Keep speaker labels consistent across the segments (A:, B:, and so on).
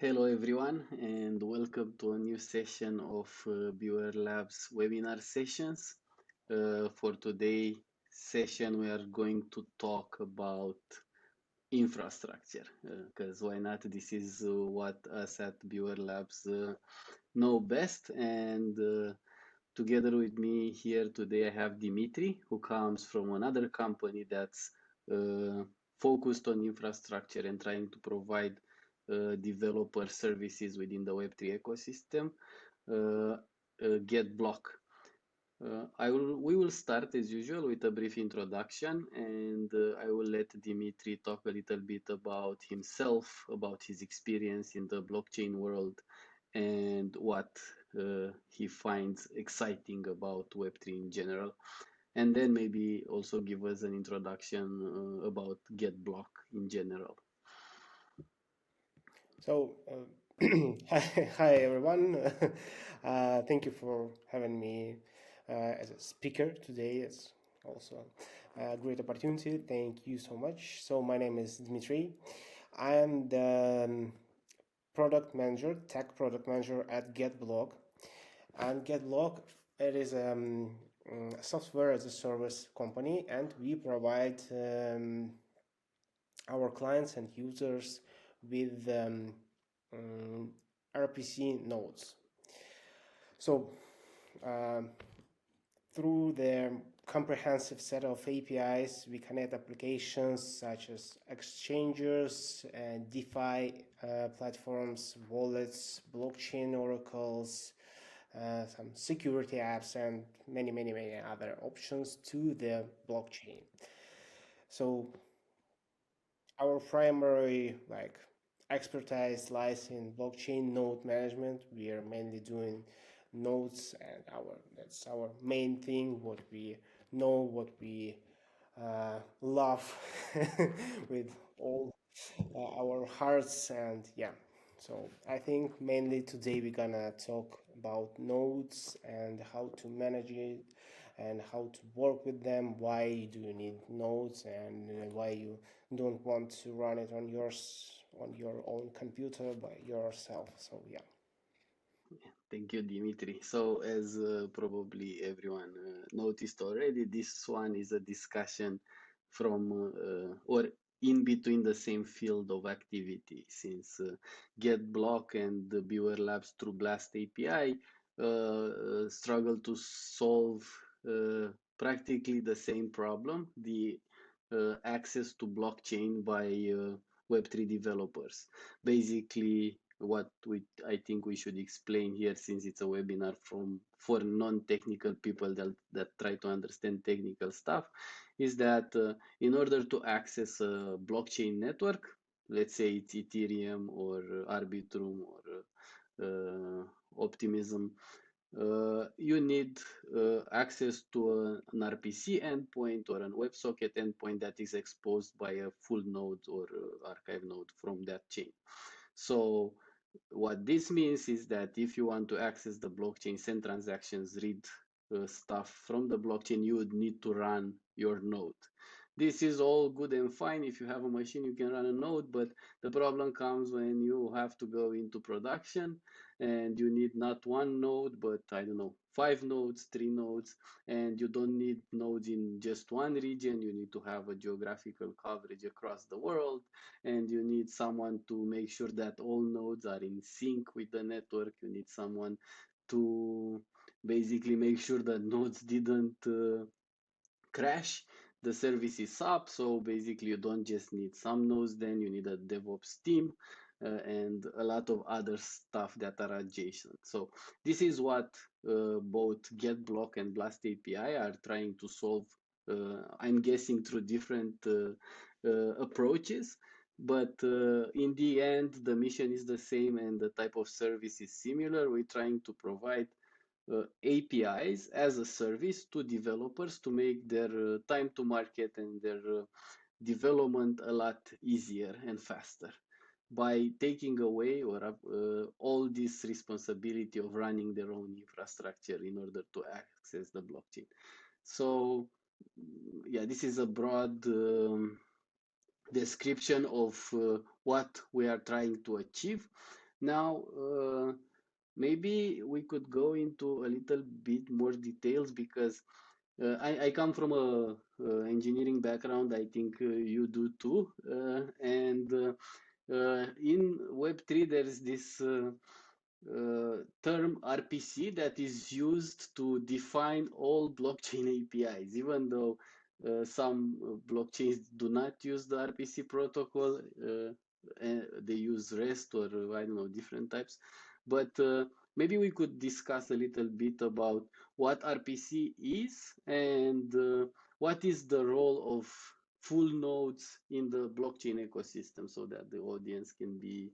A: Hello everyone and welcome to a new session of Viewer Labs webinar sessions. For today session we are going to talk about infrastructure because why not, this is what us at Viewer Labs know best, and together with me here today I have Dimitri, who comes from another company that's uh, focused on infrastructure and trying to provide developer services within the Web3 ecosystem. uh, GetBlock. We will start as usual with a brief introduction, and I will let Dimitri talk a little bit about himself, about his experience in the blockchain world, and what he finds exciting about Web3 in general. And then maybe also give us an introduction about GetBlock in general.
B: So, hi everyone. Thank you for having me as a speaker today. It's also a great opportunity. Thank you so much. So, my name is Dimitri. I am the product manager, tech product manager at GetBlock. And GetBlock, it is a software as a service company, and we provide our clients and users with um, RPC nodes. So um, through the comprehensive set of APIs, we connect applications such as exchangers and DeFi platforms, wallets, blockchain oracles, some security apps, and many other options to the blockchain. So our primary expertise lies in blockchain node management. We are mainly doing nodes, and that's our main thing, what we know, what we love with all our hearts. And yeah, so I think mainly today we're gonna talk about nodes and how to manage it and how to work with them. Why do you need nodes, and why you don't want to run it on your own computer by yourself. So yeah.
A: Thank you, Dimitri. So, as probably everyone noticed already, this one is a discussion from or in between the same field of activity, since GetBlock and the Beaver Labs through Blast API struggle to solve practically the same problem, the access to blockchain by Web3 developers. Basically, what I think we should explain here, since it's a webinar for non-technical people that try to understand technical stuff, is that in order to access a blockchain network, let's say it's Ethereum or Arbitrum or Optimism, you need access to an RPC endpoint or an WebSocket endpoint that is exposed by a full node or archive node from that chain. So what this means is that if you want to access the blockchain, send transactions, read stuff from the blockchain, you would need to run your node. This is all good and fine. If you have a machine, you can run a node, but the problem comes when you have to go into production and you need not one node, but I don't know, five nodes, three nodes, and you don't need nodes in just one region. You need to have a geographical coverage across the world, and you need someone to make sure that all nodes are in sync with the network. You need someone to basically make sure that nodes didn't crash, the service is up. So basically you don't just need some nodes, then you need a DevOps team and a lot of other stuff that are adjacent. So this is what both GetBlock and Blast API are trying to solve. I'm guessing through different approaches, but in the end the mission is the same and the type of service is similar. We're trying to provide APIs as a service to developers to make their time to market and their development a lot easier and faster by taking away or all this responsibility of running their own infrastructure in order to access the blockchain. So yeah, this is a broad description of what we are trying to achieve. Now, maybe we could go into a little bit more details because I come from a engineering background. I think you do too. And in Web3, there is this term RPC that is used to define all blockchain APIs, even though some blockchains do not use the RPC protocol. They use REST or I don't know, different types. But maybe we could discuss a little bit about what RPC is and what is the role of full nodes in the blockchain ecosystem so that the audience can be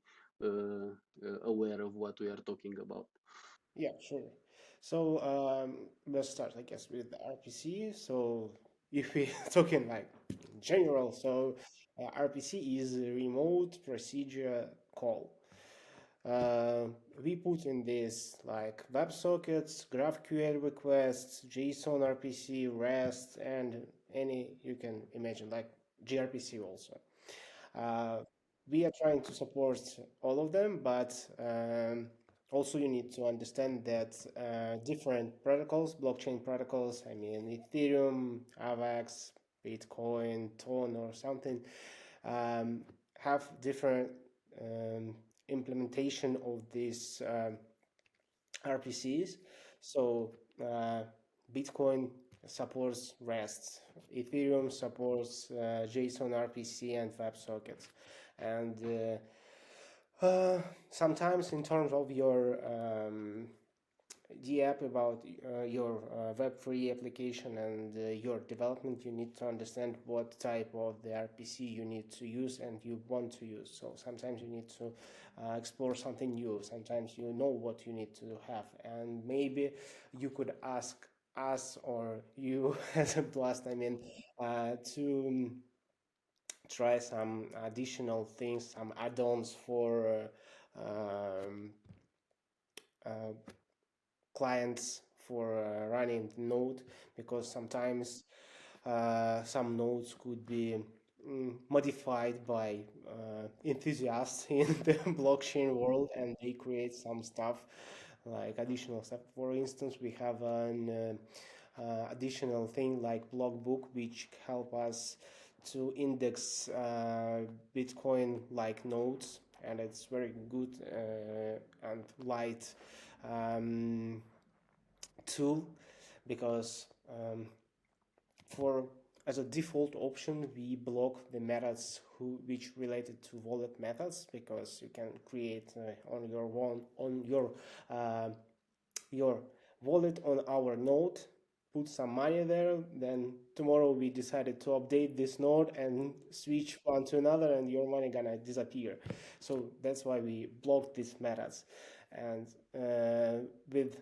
A: aware of what we are talking about.
B: Yeah, sure. So let's start, I guess, with the RPC. So if we talking like in general, so RPC is a remote procedure call. Uh, we put in this like WebSockets, GraphQL requests, JSON RPC, REST, and any you can imagine, like gRPC also. Uh, we are trying to support all of them, but also you need to understand that different protocols, blockchain protocols, I mean Ethereum, AVAX, Bitcoin, Tone, or something, have different um, implementation of these RPCs. So Bitcoin supports REST, Ethereum supports JSON RPC and WebSockets, and sometimes in terms of your the app about your Web3 application and your development, you need to understand what type of the RPC you need to use and you want to use. So sometimes you need to explore something new. Sometimes you know what you need to have, and maybe you could ask us or you as a blast, I mean, to try some additional things, some add-ons for uh, clients for running the node, because sometimes some nodes could be modified by enthusiasts in the blockchain world, and they create some stuff like additional stuff. For instance, we have an additional thing like block book which help us to index Bitcoin like nodes, and it's very good and light um, tool, because for as a default option we block the methods which related to wallet methods, because you can create on your one on uh, your wallet on our node, put some money there, then tomorrow we decided to update this node and switch one to another and your money gonna disappear. So that's why we blocked these methods. And with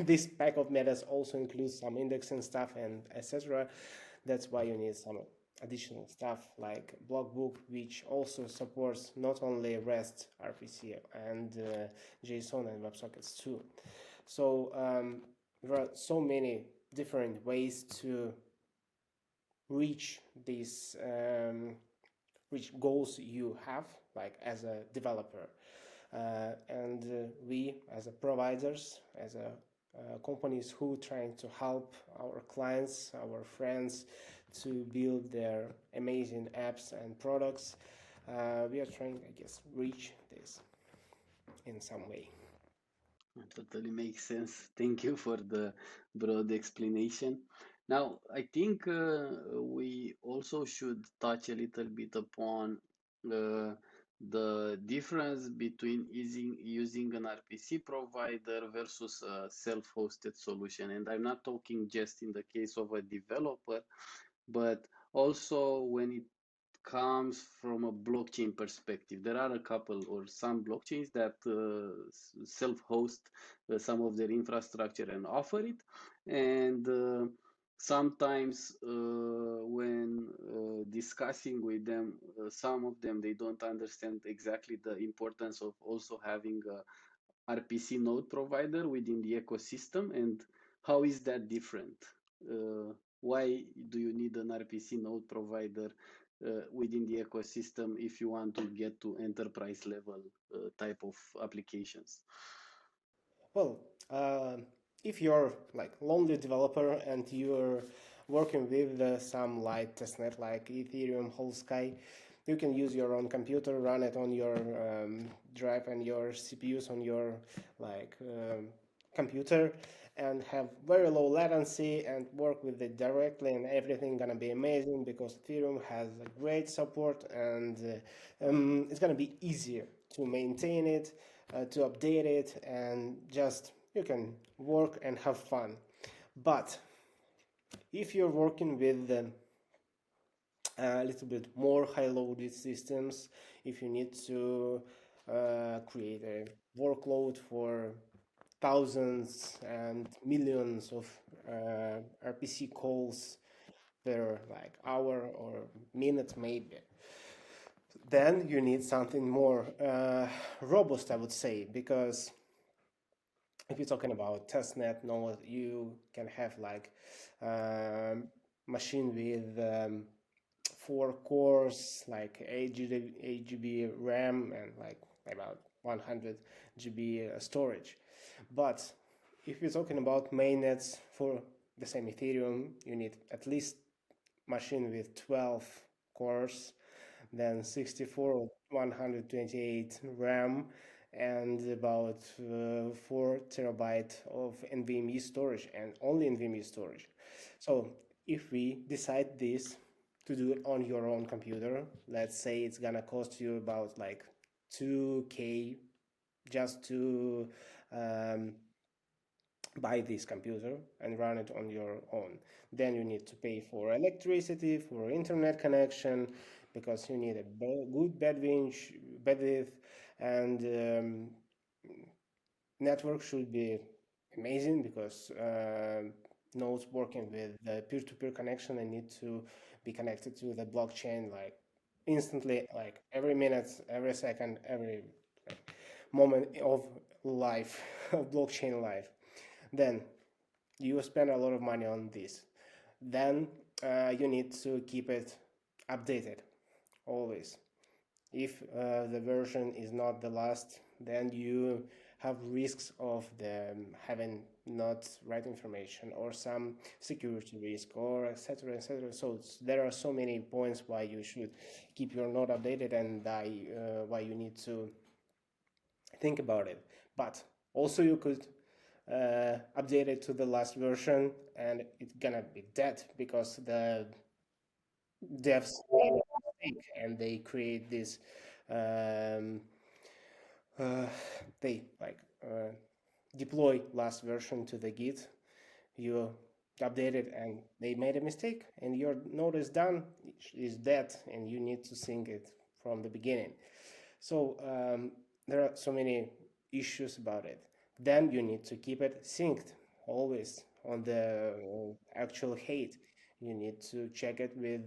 B: this pack of methods also includes some indexing stuff and etc. That's why you need some additional stuff like blockbook, which also supports not only REST RPC and JSON and WebSockets too. So there are so many different ways to reach these reach goals you have, like as a developer, and we as a providers, as a companies who trying to help our clients, our friends to build their amazing apps and products. We are trying, I guess, reach this in some way.
A: That totally makes sense. Thank you for the broad explanation. Now, I think we also should touch a little bit upon the difference between using an RPC provider versus a self-hosted solution. And I'm not talking just in the case of a developer, but also when it comes from a blockchain perspective. There are a couple or some blockchains that self-host some of their infrastructure and offer it. And sometimes when discussing with them, some of them they don't understand exactly the importance of also having a RPC node provider within the ecosystem and how is that different? Why do you need an RPC node provider within the ecosystem if you want to get to enterprise level type of applications.
B: Well, if you're like lonely developer and you're working with some light testnet like Ethereum, whole sky, you can use your own computer, run it on your drive and your CPUs on your like computer, and have very low latency and work with it directly, and everything gonna be amazing because Ethereum has a great support, and it's gonna be easier to maintain it, to update it, and just you can work and have fun. But if you're working with a little bit more high-loaded systems, if you need to create a workload for thousands and millions of RPC calls per like hour or minute maybe, then you need something more robust, I would say, because if you're talking about testnet node, you can have like machine with 4 cores, like 8 GB RAM, and like about 100 GB storage. But if you're talking about mainnets for the same Ethereum, you need at least machine with 12 cores, then 64 128 RAM, and about 4 terabyte of NVMe storage, and only NVMe storage. So if we decide this to do it on your own computer, let's say it's gonna cost you about like 2K just to buy this computer and run it on your own. Then you need to pay for electricity, for internet connection, because you need a good bandwidth, and network should be amazing because nodes working with the peer-to-peer connection, and need to be connected to the blockchain like instantly, like every minute, every second, every moment of life of blockchain life. Then you spend a lot of money on this. Then you need to keep it updated always. If the version is not the last, then you have risks of them having not right information, or some security risk, or etc etc. So there are so many points why you should keep your node updated, and why you need to think about it. But also you could update it to the last version, and it's gonna be dead because the devs made a mistake, and they create this um, uh, they like deploy last version to the git. You update it and they made a mistake, and your node is done, is dead, and you need to sync it from the beginning. So there are so many issues about it. Then you need to keep it synced always on the actual height. You need to check it with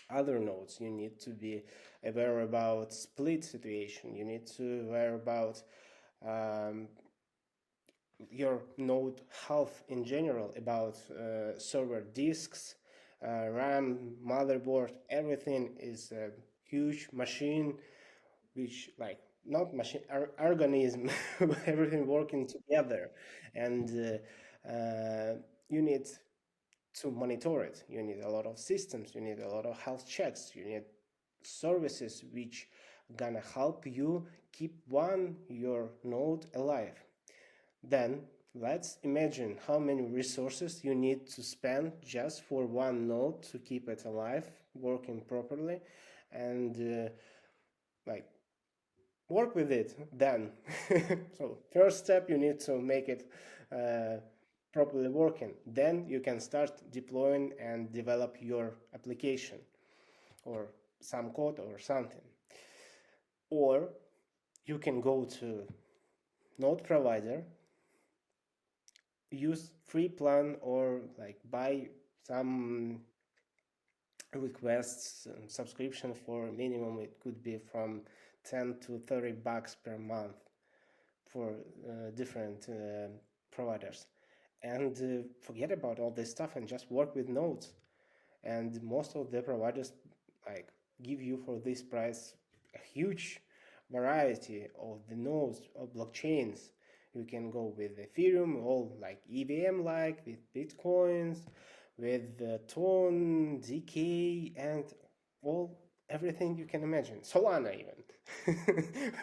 B: other nodes. You need to be aware about split situation. You need to aware about um, your node health in general, about server disks, RAM, motherboard. Everything is a huge machine, which like not machine organism, everything working together, and you need to monitor it. You need a lot of systems, you need a lot of health checks, you need services which gonna help you keep your node alive. Then let's imagine how many resources you need to spend just for one node to keep it alive, working properly, and like work with it then. So first step, you need to make it properly working. Then you can start deploying and develop your application or some code or something. Or you can go to node provider, use free plan, or like buy some requests and subscription. For minimum it could be from 10 to 30 bucks per month for different providers, and forget about all this stuff and just work with nodes. and most of the providers like give you for this price a huge variety of the nodes of blockchains. You can go with Ethereum, all like EVM, like with Bitcoins, with Tron, ZK, and all everything you can imagine. Solana even.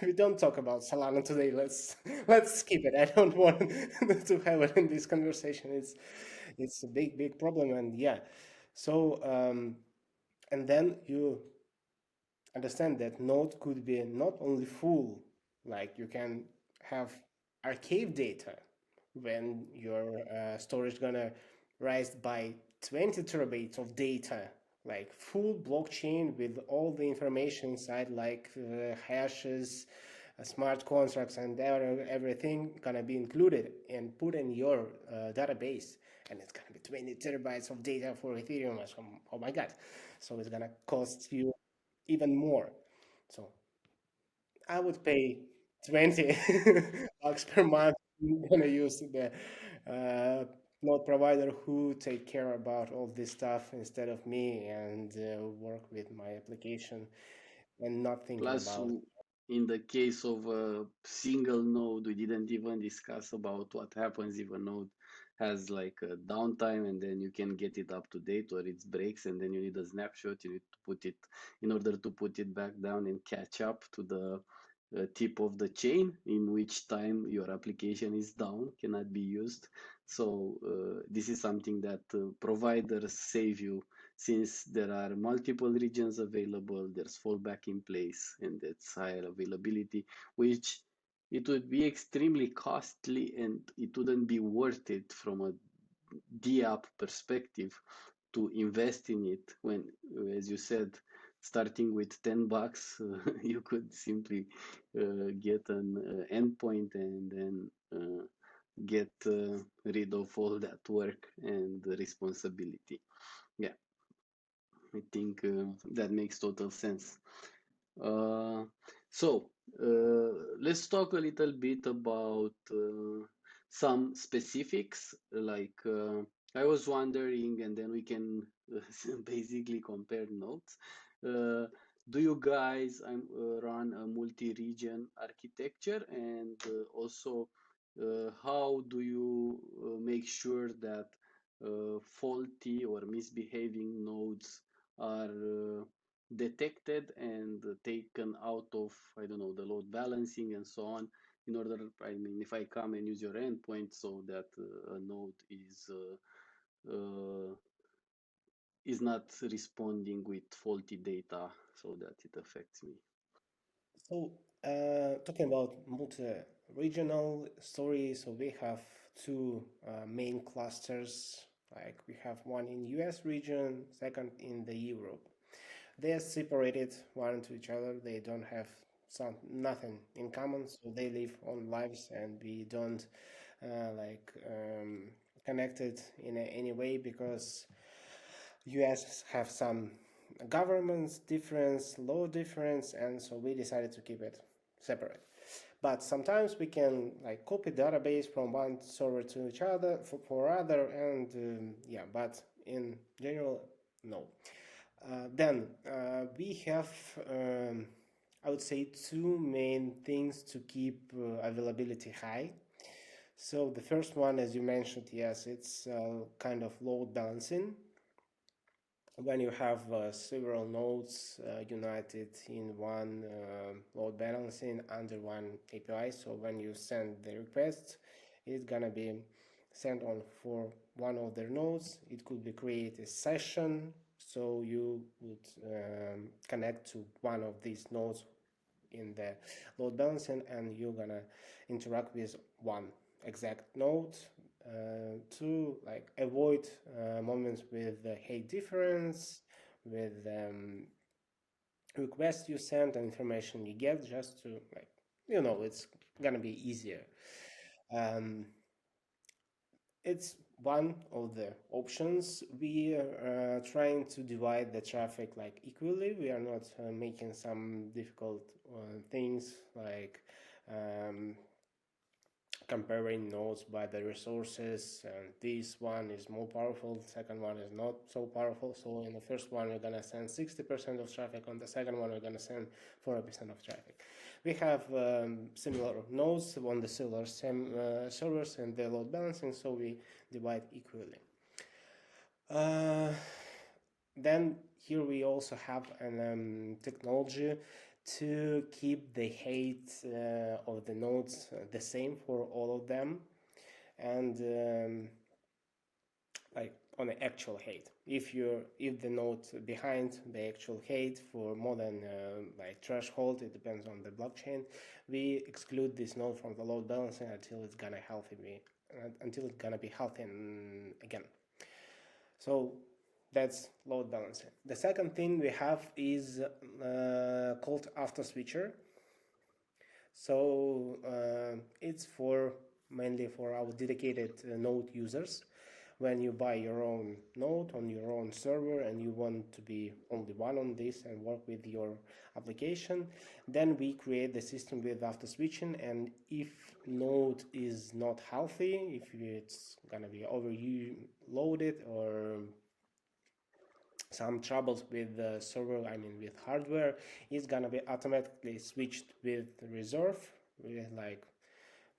B: We don't talk about Solana today. Let's skip it. I don't want to have it in this conversation. It's a big problem, and yeah. So and then you understand that node could be not only full, like you can have archive data when your storage gonna rise by 20 terabytes of data, like full blockchain with all the information inside, like hashes, smart contracts, and everything gonna be included and put in your database. And it's gonna be 20 terabytes of data for Ethereum. So, oh my god! So it's gonna cost you even more. So I would pay 20 bucks per month. I'm gonna use the node provider who take care about all this stuff instead of me and work with my application and not thinking
A: Plus,
B: about.
A: in the case of a single node, we didn't even discuss about what happens if a node has like a downtime and then you can get it up to date, or it breaks and then you need a snapshot. You need to put it in order to put it back down and catch up to the tip of the chain, in which time your application is down, cannot be used. So this is something that providers save you, since there are multiple regions available, there's fallback in place, and it's higher availability, which it would be extremely costly and it wouldn't be worth it from a DApp perspective to invest in it when, as you said, starting with 10 bucks, you could simply get an endpoint and then get rid of all that work and responsibility. Yeah, I think that makes total sense. Uh, so let's talk a little bit about some specifics. Like I was wondering, and then we can basically compare notes. Uh, do you guys run a multi-region architecture, and also how do you make sure that faulty or misbehaving nodes are detected and taken out of, I don't know, the load balancing and so on, in order, I mean, if I come and use your endpoint, so that a node is not responding with faulty data so that it affects me.
B: So talking about multi-regional stories, so we have two main clusters. Like we have one in US region, second in the Europe. They are separated one to each other. They don't have nothing in common, so they live on lives, and we don't connect it in any way because US have some governments difference, law difference, and so we decided to keep it separate. But sometimes we can like copy database from one server to each other for other, and yeah, but in general, no. Then we have, I would say, two main things to keep availability high. So the first one, as you mentioned, yes, it's kind of load balancing. When you have several nodes united in one load balancing under one API, so when you send the request, it's gonna be sent on for one of their nodes. It could be create a session, so you would connect to one of these nodes in the load balancing, and you're gonna interact with one exact node to like avoid moments with the height difference, with request you send and information you get, just to like it's gonna be easier. um, it's one of the options. We are trying to divide the traffic like equally. We are not making some difficult things like um, comparing nodes by the resources, and this one is more powerful, the second one is not so powerful. So in the first one you're gonna send 60% of traffic, on the second one you're gonna send 40% of traffic. We have similar nodes on the similar same servers and the load balancing, so we divide equally. uh, then here we also have an technology to keep the height of the nodes the same for all of them, and like on the actual height. If the node behind the actual height for more than like threshold, it depends on the blockchain. We exclude this node from the load balancing until it's gonna be healthy again. So that's load balancing. The second thing we have is called after switcher. So it's for mainly for our dedicated node users. When you buy your own node on your own server and you want to be only one on this and work with your application, then we create the system with after switching. And if node is not healthy, if it's gonna be overloaded or some troubles with the server, I mean with hardware, it's gonna be automatically switched with reserve with like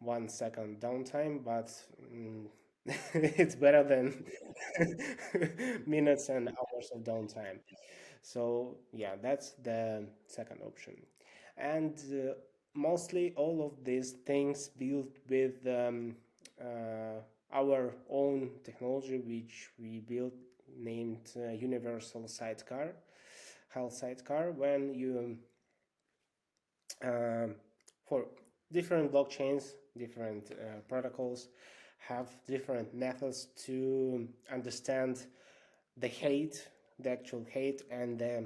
B: 1 second downtime, but it's better than minutes and hours of downtime. So yeah, that's the second option. And mostly all of these things built with our own technology, which we built, named Universal Sidecar, Health Sidecar. When you for different blockchains, different protocols have different methods to understand the height, the actual height, and the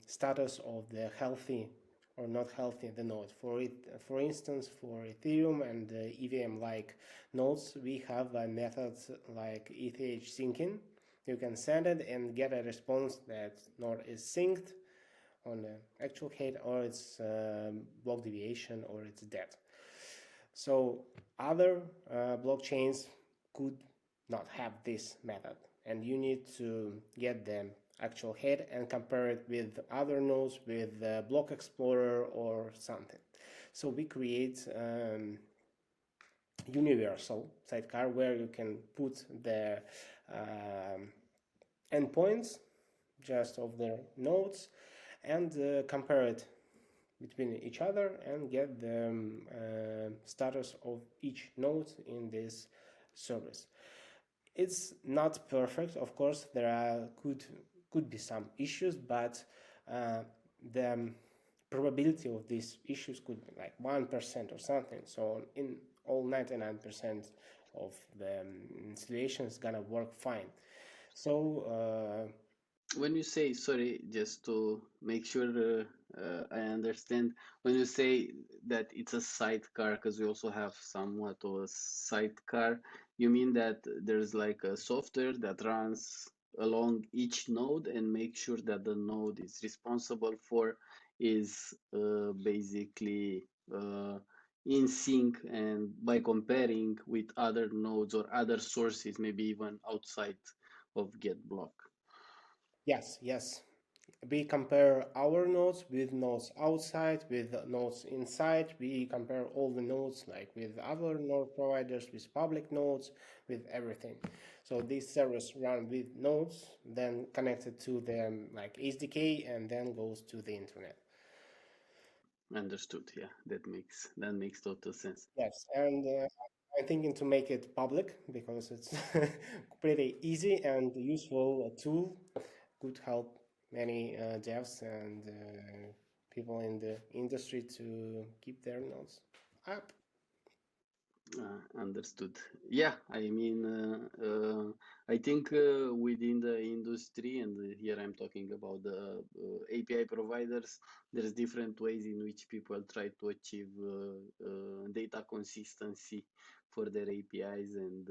B: status of the healthy or not healthy the node. For instance, for Ethereum and EVM-like nodes, we have a method like ETH syncing. You can send it and get a response that node is synced on the actual height, or its block deviation, or it's dead. So other blockchains could not have this method, and you need to get the actual head and compare it with other nodes, with the block explorer or something. So we create universal sidecar where you can put the endpoints just of the nodes and compare it between each other and get the status of each node in this service. It's not perfect, of course. There are could be some issues, but the probability of these issues could be like 1% or something. So in all 99% of the situations, gonna work fine. So
A: When you say, sorry, just to make sure I understand, when you say that it's a sidecar, because we also have somewhat of a sidecar, you mean that there's like a software that runs along each node and make sure that the node is responsible for is basically in sync, and by comparing with other nodes or other sources, maybe even outside of get block.
B: yes, we compare our nodes with nodes outside, with nodes inside. We compare all the nodes like with other node providers, with public nodes, with everything. So these servers run with nodes, then connected to them like SDK, and then goes to the internet.
A: Understood. Yeah, that makes total sense.
B: Yes, and I'm thinking to make it public because it's pretty easy and useful tool. Could help many devs and people in the industry to keep their nodes up.
A: Understood. Yeah, I mean, I think within the industry, and here I'm talking about the API providers, there's different ways in which people try to achieve data consistency for their APIs, and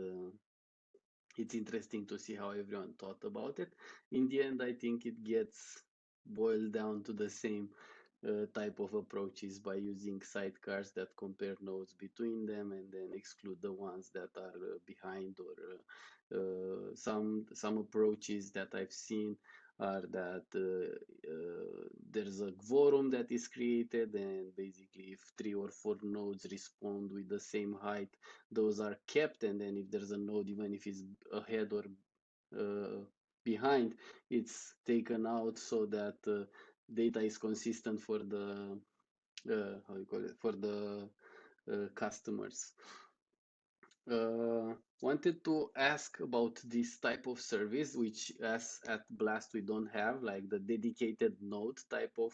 A: it's interesting to see how everyone thought about it. In the end, I think it gets boiled down to the same. type of approaches by using sidecars that compare nodes between them and then exclude the ones that are behind, or some approaches that I've seen are that there's a quorum that is created, and basically if 3 or 4 nodes respond with the same height, those are kept, and then if there's a node, even if it's ahead or uh, behind, it's taken out so that data is consistent for the how you call it, for the customers. Wanted to ask about this type of service, which as at Blast we don't have, like the dedicated node type of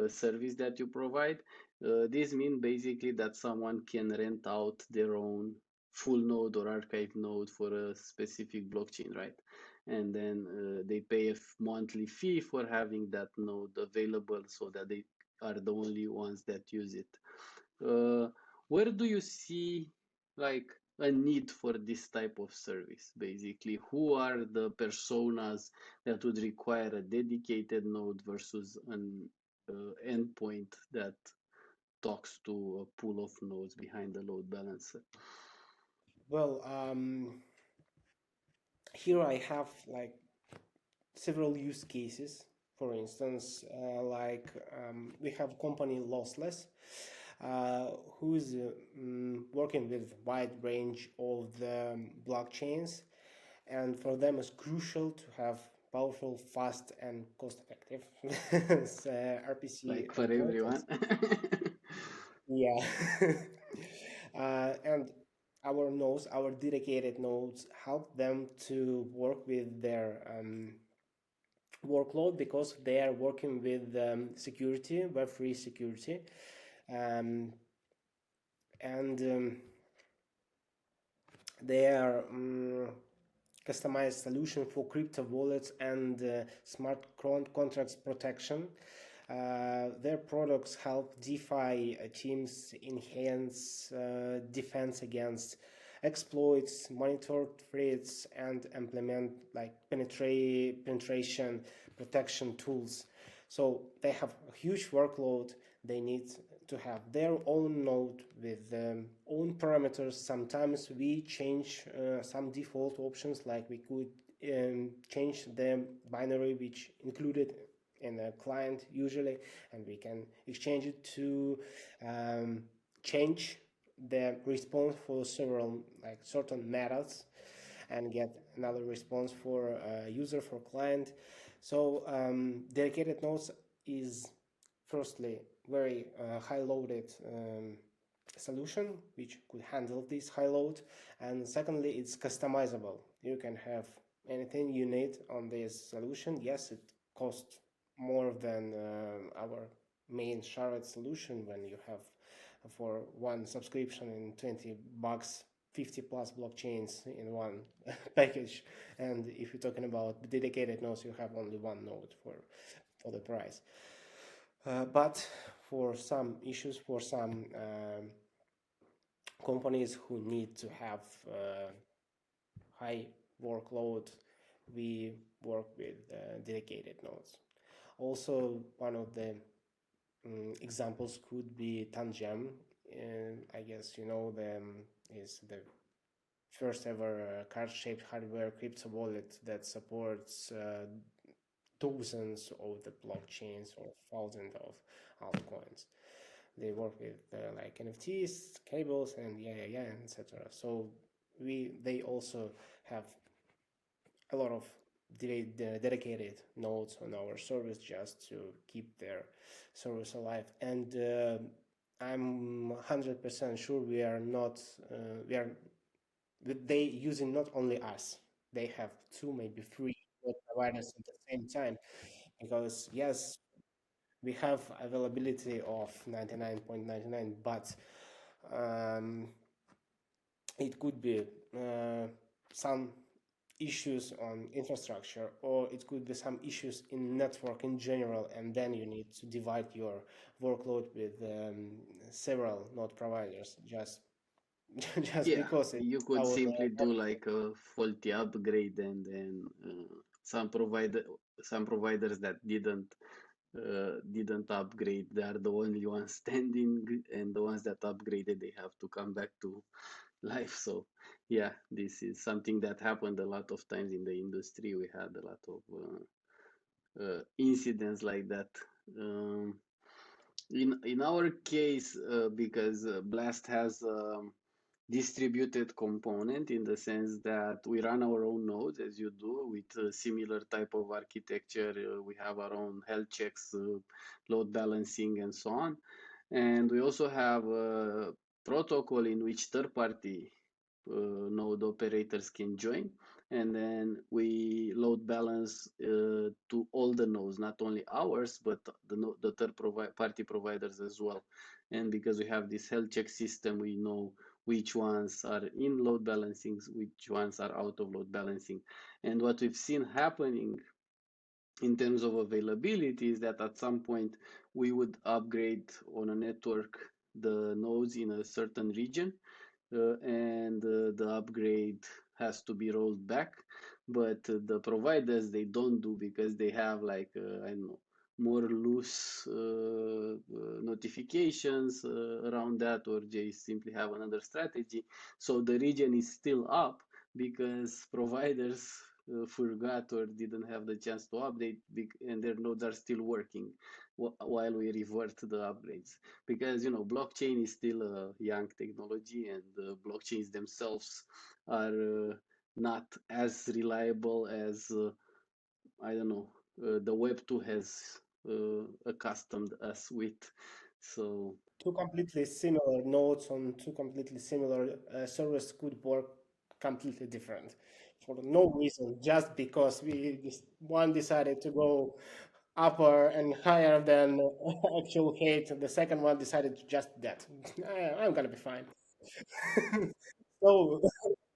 A: service that you provide. This means basically that someone can rent out their own full node or archive node for a specific blockchain, right? And then they pay a monthly fee for having that node available so that they are the only ones that use it. Uh, where do you see like a need for this type of service? Basically, who are the personas that would require a dedicated node versus an endpoint that talks to a pool of nodes behind the load balancer?
B: Well, here I have like several use cases. For instance, we have company Lossless, who is working with wide range of the blockchains, and for them it's crucial to have powerful, fast, and cost-effective RPC
A: Like for everyone?
B: endpoints. Yeah. And our nodes, our dedicated nodes, help them to work with their workload because they are working with security, web-free security, um, and they are customized solution for crypto wallets and smart contracts protection. Their products help DeFi teams enhance defense against exploits, monitor threats, and implement like penetration protection tools. So they have a huge workload. They need to have their own node with own parameters. Sometimes we change some default options, like we could change the binary which included in a client usually, and we can exchange it to change the response for several like certain methods and get another response for user, for client. So dedicated nodes is firstly very high loaded solution which could handle this high load, and secondly it's customizable. You can have anything you need on this solution. Yes, it costs more than our main sharded solution, when you have for one subscription in $20 50 plus blockchains in one package. And if you're talking about dedicated nodes, you have only one node for the price. But for some issues, for some companies who need to have high workload, we work with dedicated nodes. Also, one of the examples could be Tangem. And I guess you know them, is the first ever card-shaped hardware crypto wallet that supports thousands of the blockchains or thousands of altcoins. They work with like NFTs, cables, and etc. So they also have a lot of dedicated nodes on our service just to keep their service alive. And I'm 100% sure we are not they using not only us. They have two, maybe three providers at the same time, because yes, we have availability of 99.99, but um, it could be some issues on infrastructure, or it could be some issues in network in general, and then you need to divide your workload with several node providers just just
A: Yeah,
B: because it's
A: you could
B: our
A: simply do like a faulty upgrade, and then some providers that didn't didn't upgrade, they are the only ones standing, and the ones that upgraded, they have to come back to life. So yeah, this is something that happened a lot of times in the industry. We had a lot of incidents like that. Um, in our case, because Blast has distributed component in the sense that we run our own nodes as you do with a similar type of architecture. We have our own health checks, load balancing, and so on. And we also have a protocol in which third party node operators can join. And then we load balance to all the nodes, not only ours, but the third party providers as well. And because we have this health check system, we know which ones are in load balancing, which ones are out of load balancing. And what we've seen happening in terms of availability is that at some point we would upgrade on a network the nodes in a certain region, and the upgrade has to be rolled back. But the providers, they don't do, because they have like I don't know, more loose notifications around that, or they simply have another strategy. So the region is still up because providers forgot or didn't have the chance to update, and their nodes are still working while we revert the upgrades. Because blockchain is still a young technology, and blockchains themselves are not as reliable as I don't know, the web 2 has accustomed us with. So
B: Two completely similar nodes on two completely similar servers could work completely different for no reason, just because one decided to go upper and higher than actual height, and the second one decided to just that. I'm gonna be fine. So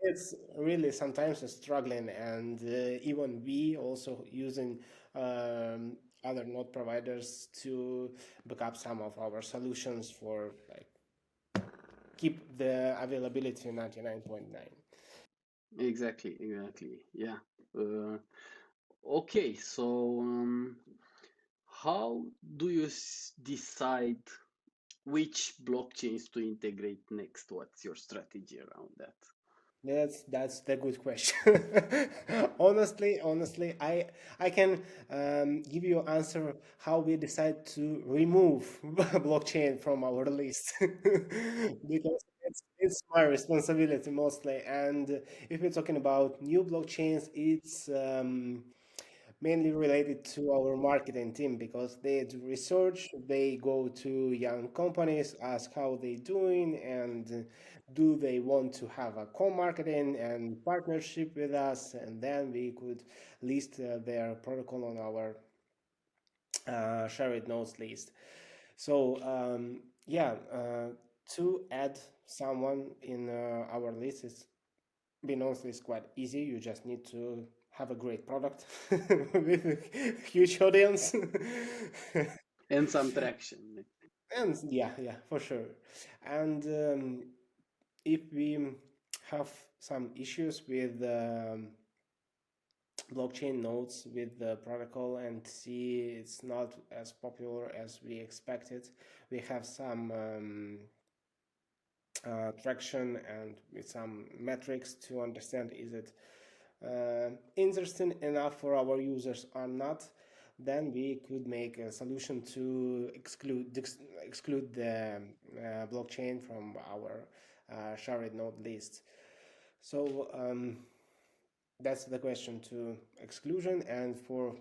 B: it's really sometimes struggling, and even we also using um, other node providers to back up some of our solutions for like keep the availability 99.9.
A: exactly, yeah. Uh, okay, so how do you decide which blockchains to integrate next? What's your strategy around that?
B: That's the good question. Honestly, I can give you an answer how we decide to remove blockchain from our list because it's my responsibility mostly. And if we're talking about new blockchains, it's mainly related to our marketing team because they do research, they go to young companies, ask how they doing, and do they want to have a co-marketing and partnership with us, and then we could list their protocol on our shared notes list. So yeah, to add someone in our list is being honestly is quite easy. You just need to have a great product with a huge audience.
A: And some traction.
B: And yeah, for sure. And if we have some issues with blockchain nodes with the protocol and see it's not as popular as we expected, we have some traction and with some metrics to understand is it interesting enough for our users or not, then we could make a solution to exclude the blockchain from our shared node list. So that's the question to exclusion, and for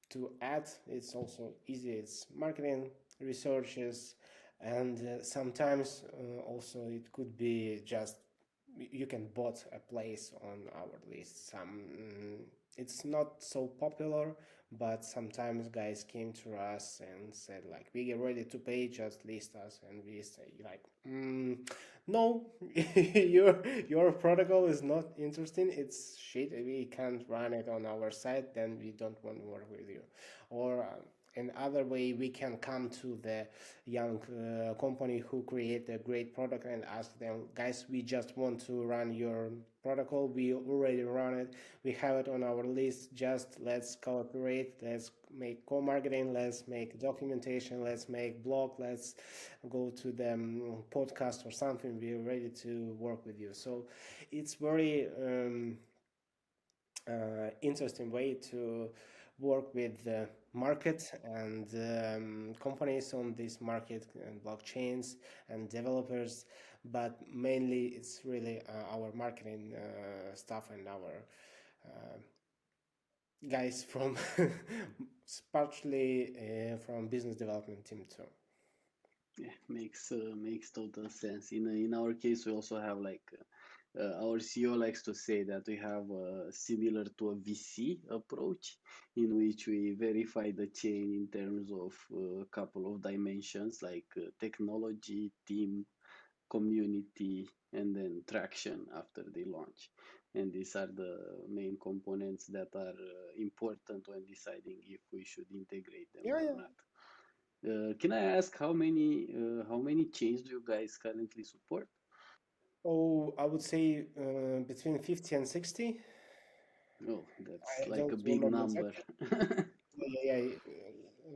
B: to add, it's also easy. It's marketing researches, and sometimes also it could be just you can bought a place on our list. It's not so popular, but sometimes guys came to us and said like we get ready to pay, just list us, and we say like no, your protocol is not interesting, it's shit, we can't run it on our site, then we don't want to work with you. Or in other way we can come to the young company who create a great product and ask them, guys, we just want to run your protocol, we already run it, we have it on our list, just let's cooperate, let's make co-marketing, let's make documentation, let's make blog, let's go to the podcast or something, we're ready to work with you. So it's very interesting way to work with the market and companies on this market and blockchains and developers, but mainly it's really our marketing stuff and our uh, guys from partially from business development team too.
A: Yeah, makes total sense. In our case, we also have like our CEO likes to say that we have similar to a VC approach, in which we verify the chain in terms of a couple of dimensions like technology, team, community, and then traction after they launch. And these are the main components that are important when deciding if we should integrate them
B: Yeah,
A: or
B: yeah.
A: not. Can I ask how many chains do you guys currently support?
B: Oh, I would say between 50 and 60.
A: Oh, that's
B: I
A: like
B: don't
A: a big
B: remember
A: number.
B: exactly. Yeah, yeah.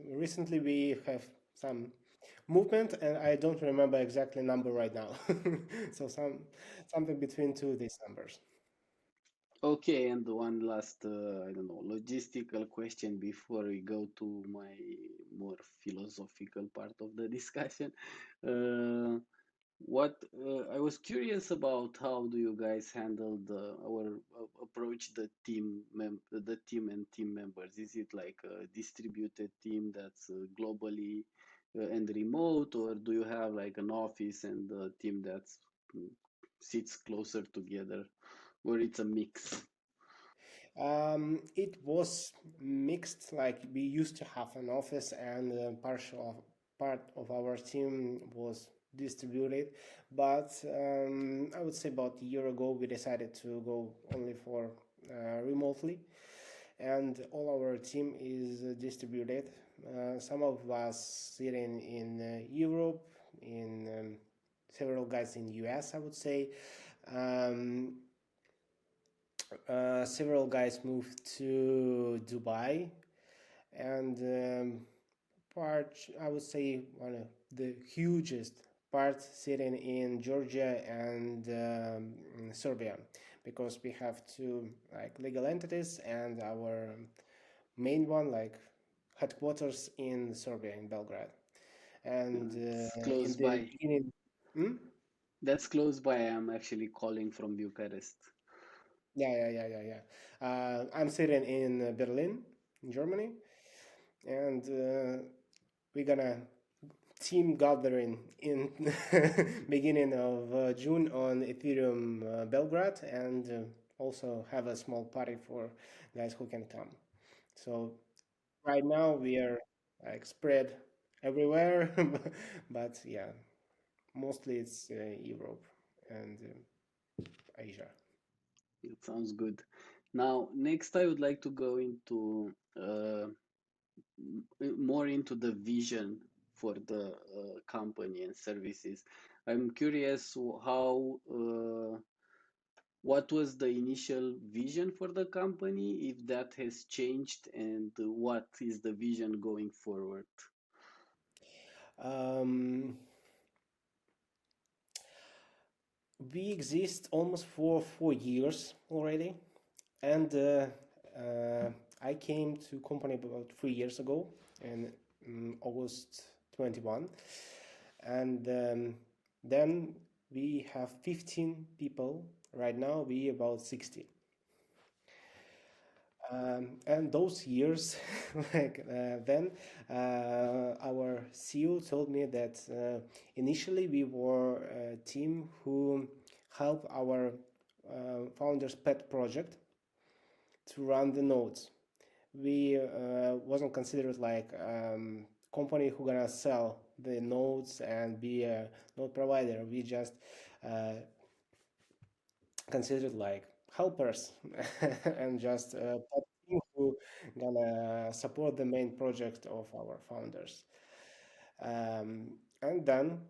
B: Recently we have some movement, and I don't remember exactly number right now. So something between two these numbers.
A: Okay, and one last, I don't know, logistical question before we go to my more philosophical part of the discussion. Uh, what I was curious about, how do you guys handle our approach the team and team members? Is it like a distributed team that's globally and remote, or do you have like an office and a team that's mm, sits closer together, or it's a mix?
B: It was mixed. Like we used to have an office, and partial part of our team was distributed. But I would say about a year ago, we decided to go only for remotely, and all our team is distributed. Some of us sitting in Europe, in several guys in US, I would say. Um, Several guys moved to Dubai, and part, I would say, one of the hugest part sitting in Georgia and Serbia, because we have two like legal entities, and our main one like headquarters in Serbia in Belgrade. And
A: It's
B: in
A: close
B: the
A: by.
B: beginning, hmm?
A: That's close by. I'm actually calling from Bucharest.
B: Yeah. I'm sitting in Berlin, in Germany, and we're gonna team gathering in beginning of June on Ethereum Belgrade, and also have a small party for guys who can come. So right now we are like spread everywhere, but yeah, mostly it's Europe and Asia.
A: It sounds good. Now, next, I would like to go into more into the vision for the company and services. I'm curious how what was the initial vision for the company, if that has changed, and what is the vision going forward?
B: Um, we exist almost for 4 years already, and I came to company about 3 years ago in August 21, and then we have 15 people. Right now we about 60. And those years, like then, our CEO told me that initially we were a team who helped our founder's pet project to run the nodes. We wasn't considered like company who gonna sell the nodes and be a node provider. We just uh, considered like helpers and just who gonna support the main project of our founders. And then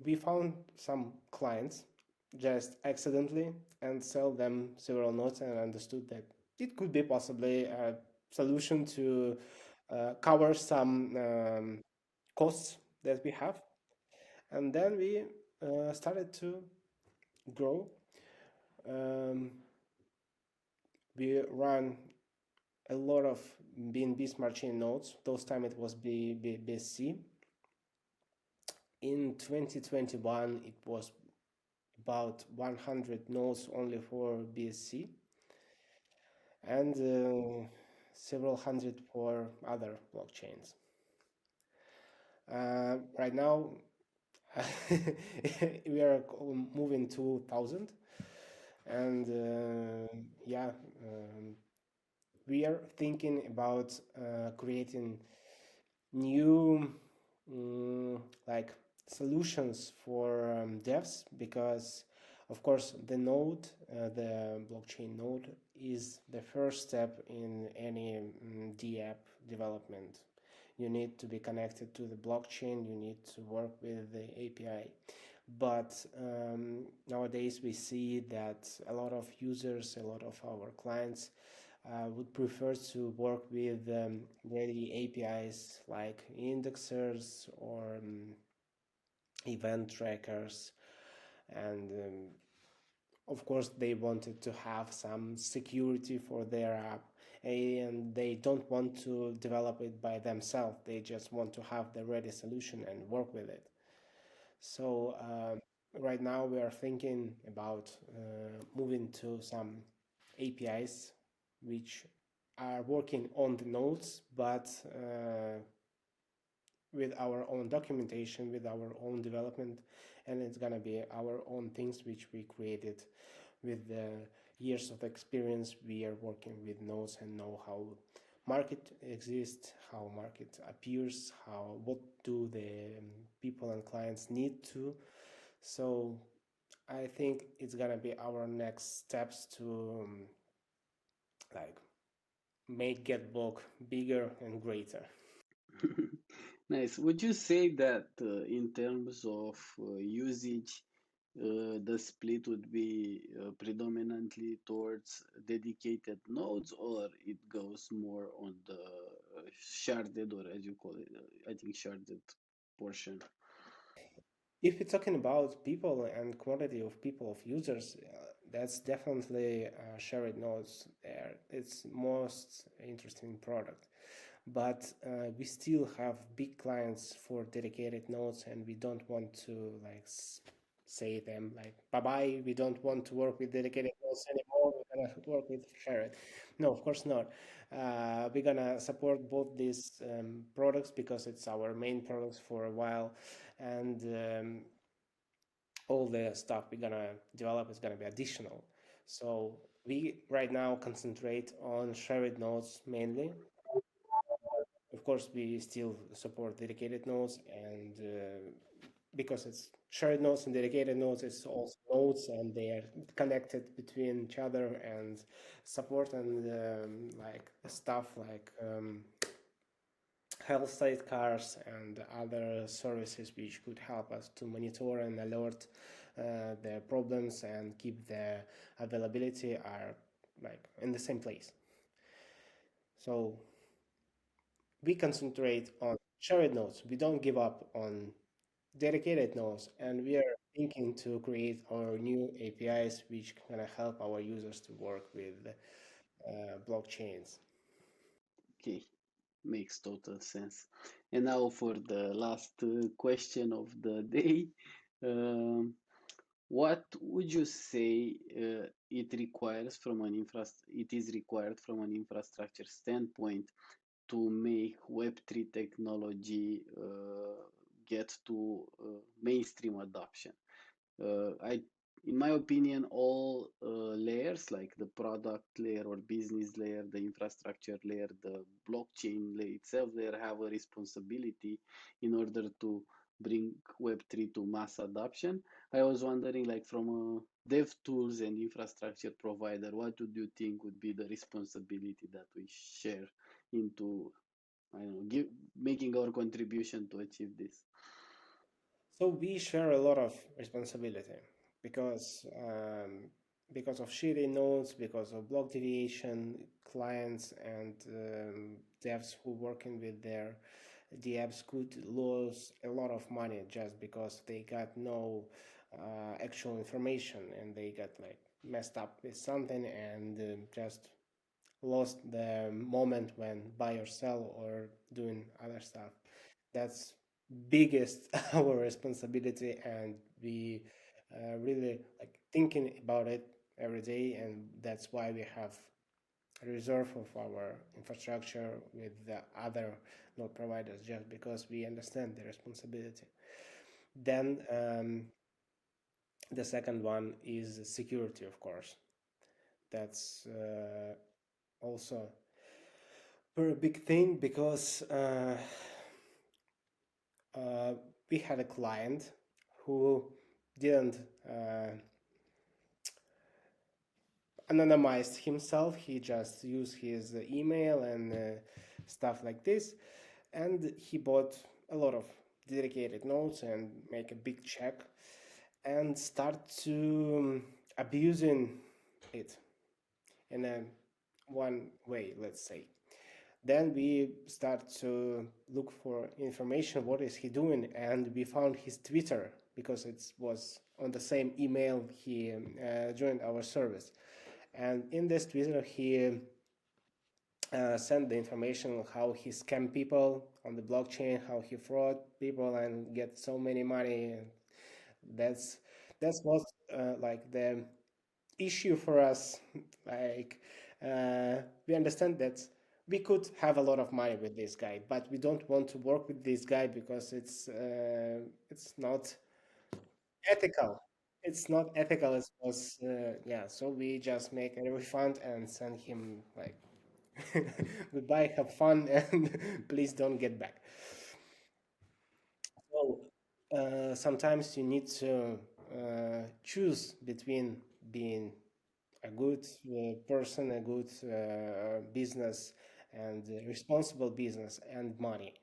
B: we found some clients just accidentally and sell them several notes and understood that it could be possibly a solution to cover some costs that we have. And then we started to grow. Um, we ran a lot of BNB Smart Chain nodes. Those time it was BSC. In 2021, it was about 100 nodes only for BSC and several hundred for other blockchains. Right now, we are moving to 1,000, and yeah, we are thinking about creating new like solutions for devs, because of course the blockchain node is the first step in any DApp development. You need to be connected to the blockchain, you need to work with the API. But nowadays we see that a lot of users, a lot of our clients would prefer to work with ready APIs like indexers or event trackers. And of course, they wanted to have some security for their app, and they don't want to develop it by themselves. They just want to have the ready solution and work with it. So right now we are thinking about moving to some APIs which are working on the nodes, but with our own documentation, with our own development, and it's gonna be our own things which we created with the years of experience. We are working with nodes and know how market exists, how market appears, how what do the people and clients need to. So I think it's gonna be our next steps to like make GetBlog bigger and greater.
A: Nice. Would you say that in terms of usage, the split would be predominantly towards dedicated nodes, or it goes more on the sharded, or as you call it, I think sharded portion?
B: If you're talking about people and quantity of people of users, that's definitely shared nodes there. It's most interesting product. But we still have big clients for dedicated nodes, and we don't want to like say them like bye bye. We don't want to work with dedicated nodes anymore. We're gonna work with shared. No, of course not. We're gonna support both these products because it's our main products for a while, and all the stuff we're gonna develop is gonna be additional. So we right now concentrate on shared nodes mainly. Of course, we still support dedicated nodes, and because it's shared nodes and dedicated nodes, it's also nodes, and they are connected between each other, and support and like stuff like health sidecars and other services which could help us to monitor and alert the problems and keep the availability are like in the same place. So we concentrate on shared nodes. We don't give up on dedicated nodes, and we are thinking to create our new APIs which gonna help our users to work with blockchains.
A: Okay, makes total sense. And now for the last question of the day. Um, what would you say it is required from an infrastructure standpoint to make Web3 technology get to mainstream adoption? I, in my opinion, all layers like the product layer or business layer, the infrastructure layer, the blockchain layer itself, they have a responsibility in order to bring Web3 to mass adoption. I was wondering, like from dev tools and infrastructure provider, what would you think would be the responsibility that we share into, I don't know, making our contribution to achieve this?
B: So we share a lot of responsibility because of shitty nodes, because of block deviation, clients and devs who working with their DApps could lose a lot of money just because they got no actual information and they got like messed up with something and just lost the moment when buy or sell or doing other stuff. That's biggest our responsibility, and we really like thinking about it every day, and that's why we have a reserve of our infrastructure with the other node providers, just because we understand the responsibility. Then the second one is security, of course. That's also very big thing because uh, we had a client who didn't anonymized himself. He just used his email and stuff like this, and he bought a lot of dedicated nodes and make a big check and start to abusing it in a one way, let's say. Then we start to look for information. What is he doing? And we found his Twitter because it was on the same email he joined our service. And in this Twitter, he sent the information on how he scam people on the blockchain, how he fraud people and get so many money. That's that's what like the issue for us. Like we understand that we could have a lot of money with this guy, but we don't want to work with this guy because it's not ethical. It's not ethical. It was yeah. So we just make a refund and send him like goodbye, have fun, and please don't get back. So sometimes you need to choose between being a good person, a good business, and responsible business and money.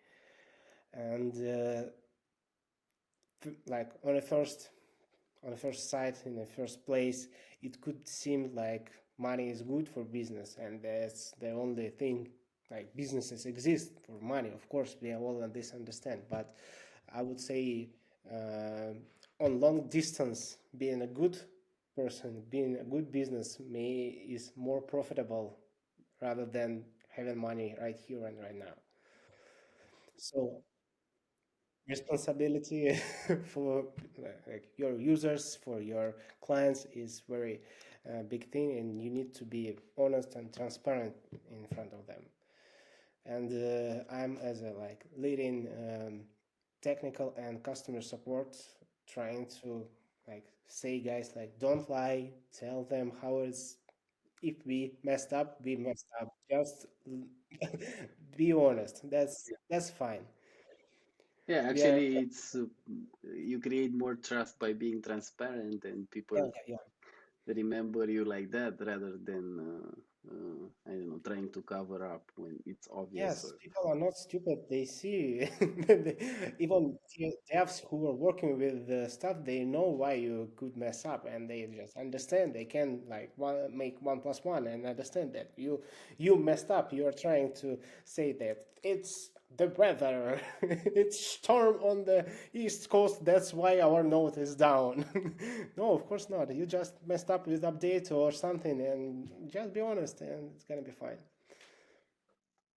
B: And like on the first sight, in the first place, it could seem like money is good for business, and that's the only thing. Like businesses exist for money, of course, we all on this understand. But I would say, uh, on long distance, being a good person, being a good business, may is more profitable rather than having money right here and right now. So responsibility for like your users, for your clients is very big thing, and you need to be honest and transparent in front of them. And I'm as a like leading technical and customer support, trying to like say guys like don't lie, tell them how it's, if we messed up, we messed up, just be honest. That's fine.
A: Yeah,
B: We are
A: actually, it's you create more trust by being transparent, and
B: yeah,
A: people
B: yeah.
A: remember you like that rather than I don't know, trying to cover up when it's obvious.
B: Yes,
A: Or
B: people are not stupid. They see even devs who are working with the stuff, they know why you could mess up, and they just understand. They can like make 1 plus 1 and understand that you messed up. You are trying to say that it's the weather, it's storm on the east coast. That's why our node is down. No, of course not. You just messed up with update or something, and just be honest, and it's gonna be fine.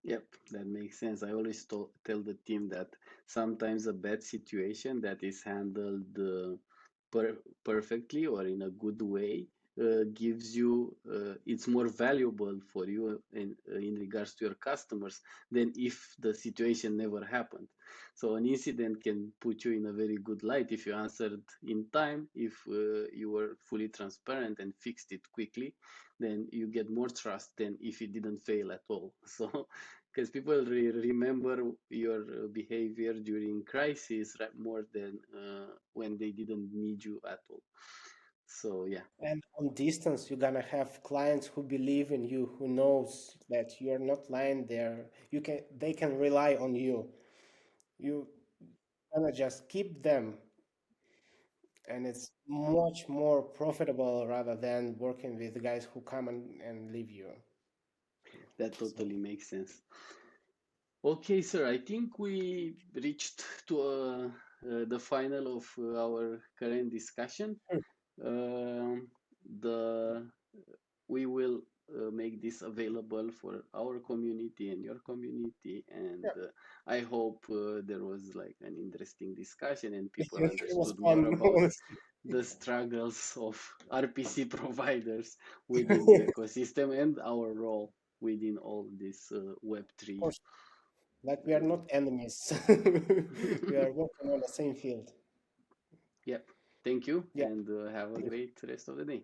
A: yep, that makes sense. I always tell the team that sometimes a bad situation that is handled perfectly or in a good way gives you it's more valuable for you in regards to your customers than if the situation never happened. So an incident can put you in a very good light if you answered in time, if you were fully transparent and fixed it quickly, then you get more trust than if it didn't fail at all. So because people remember your behavior during crisis more than when they didn't need you at all. So yeah,
B: And on distance, you're gonna have clients who believe in you, who knows that you're not lying there. They can rely on you. You gonna just keep them, and it's much more profitable rather than working with guys who come and leave you.
A: that
B: So
A: totally makes sense. Okay, sir, I think we reached to the final of our current discussion. Um, the we will make this available for our community and your community, and
B: yeah,
A: I hope there was like an interesting discussion and people
B: it was
A: understood more
B: fun,
A: about
B: honestly.
A: the struggles of RPC providers within the ecosystem and our role within all this
B: Of
A: Web3.
B: course, like we are
A: Uh,
B: not enemies. We are working on the same field.
A: yep. Thank you
B: Yeah.
A: and have a great rest of the day.